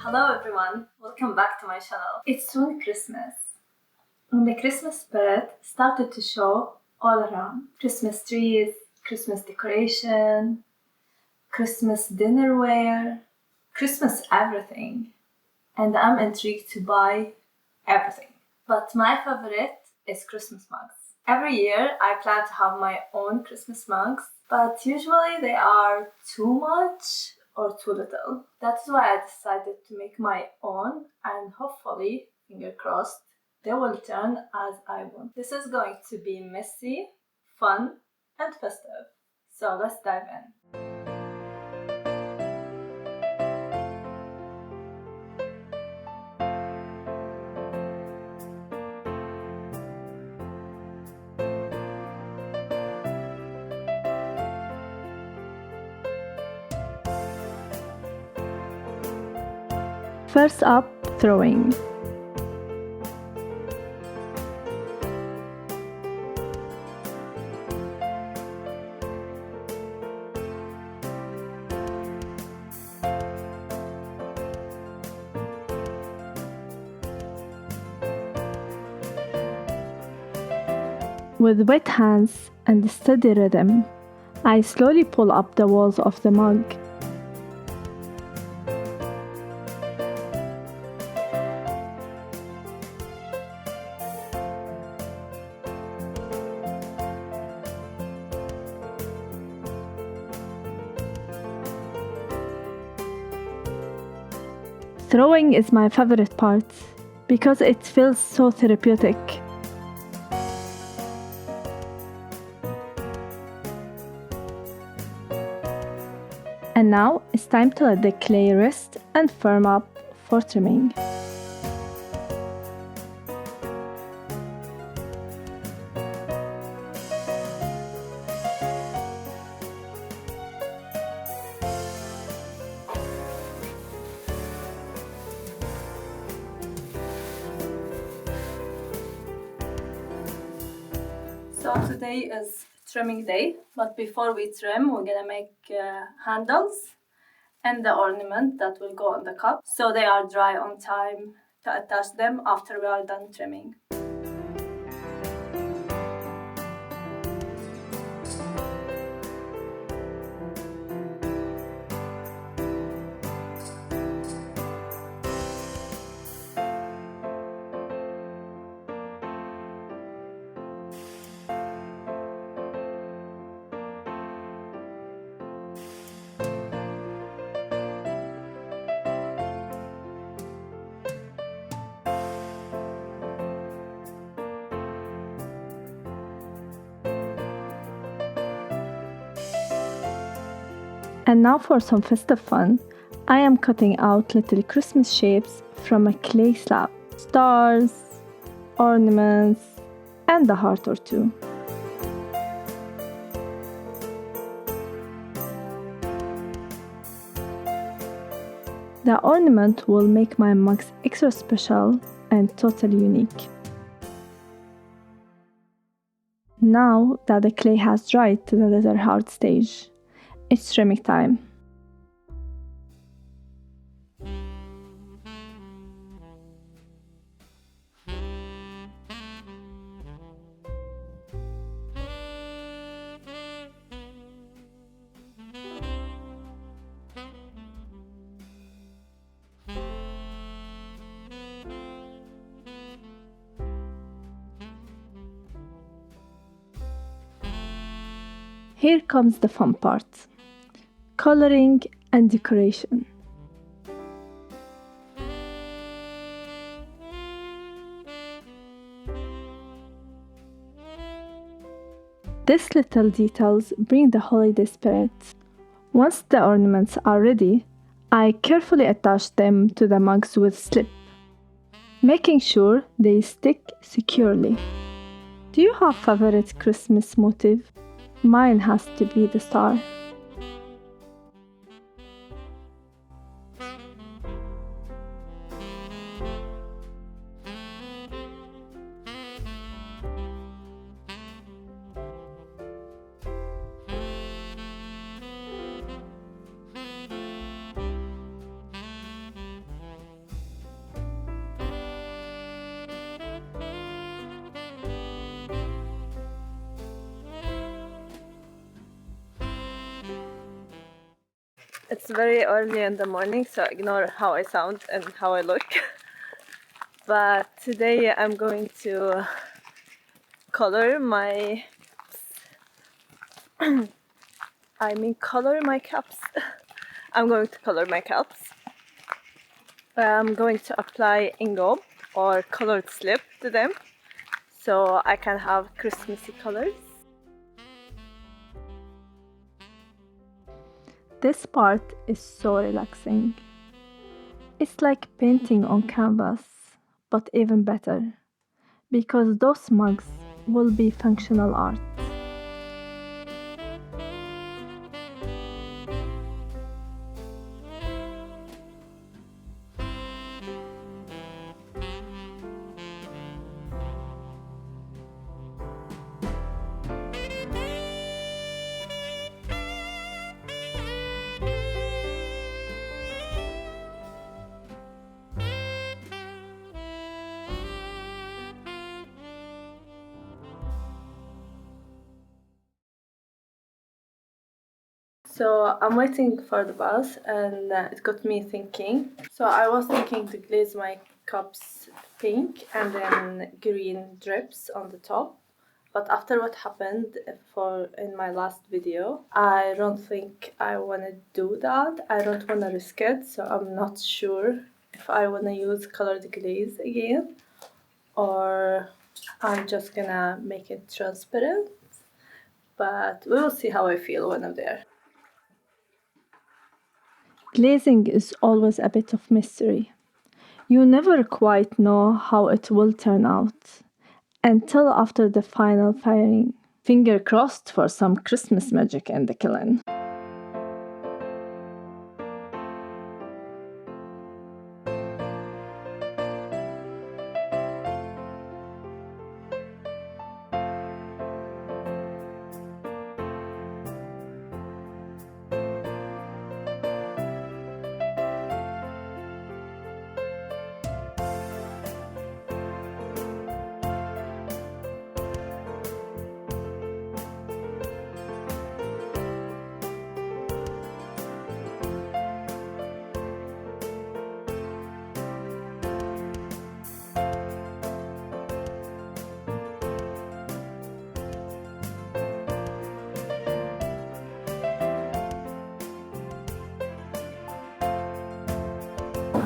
Hello everyone, welcome back to my channel. It's soon Christmas, and the Christmas spirit started to show all around. Christmas trees, Christmas decoration, Christmas dinnerware, Christmas everything. And I'm intrigued to buy everything. But my favorite is Christmas mugs. Every year I plan to have my own Christmas mugs, but usually they are too much or too little. That's why I decided to make my own, and hopefully, finger crossed, they will turn as I want. This is going to be messy, fun, and festive. So let's dive in. First up, throwing. With wet hands and steady rhythm, I slowly pull up the walls of the mug. Throwing is my favorite part because it feels so therapeutic. And now it's time to let the clay rest and firm up for trimming. So today is trimming day, but before we trim, we're gonna make handles and the ornament that will go on the cup, so they are dry on time to attach them after we are done trimming. And now for some festive fun, I am cutting out little Christmas shapes from a clay slab. Stars, ornaments, and a heart or two. The ornament will make my mugs extra special and totally unique. Now that the clay has dried to the leather heart stage, it's trimming time. Here comes the fun part: coloring and decoration. These little details bring the holiday spirit. Once the ornaments are ready, I carefully attach them to the mugs with slip, making sure they stick securely. Do you have a favorite Christmas motif? Mine has to be the star. It's very early in the morning, so ignore how I sound and how I look. But today I'm going to color my color my cups. I'm going to color my cups. I'm going to apply ingo or colored slip to them so I can have Christmassy colors. This part is so relaxing. It's like painting on canvas, but even better, because those mugs will be functional art. So I'm waiting for the bus and it got me thinking. So I was thinking to glaze my cups pink and then green drips on the top. But after what happened in my last video, I don't think I want to do that. I don't want to risk it, so I'm not sure if I want to use colored glaze again or I'm just gonna make it transparent. But we will see how I feel when I'm there. Glazing is always a bit of mystery. You never quite know how it will turn out until after the final firing. Finger crossed for some Christmas magic in the kiln.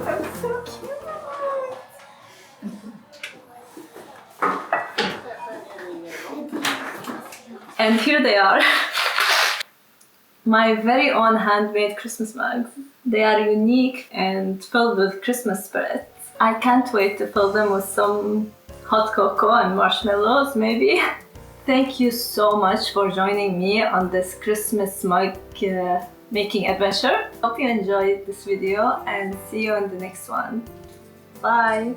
That's so cute! And here they are. My very own handmade Christmas mugs. They are unique and filled with Christmas spirit. I can't wait to fill them with some hot cocoa and marshmallows, maybe. Thank you so much for joining me on this Christmas mug making adventure. Hope you enjoyed this video and see you in the next one. Bye!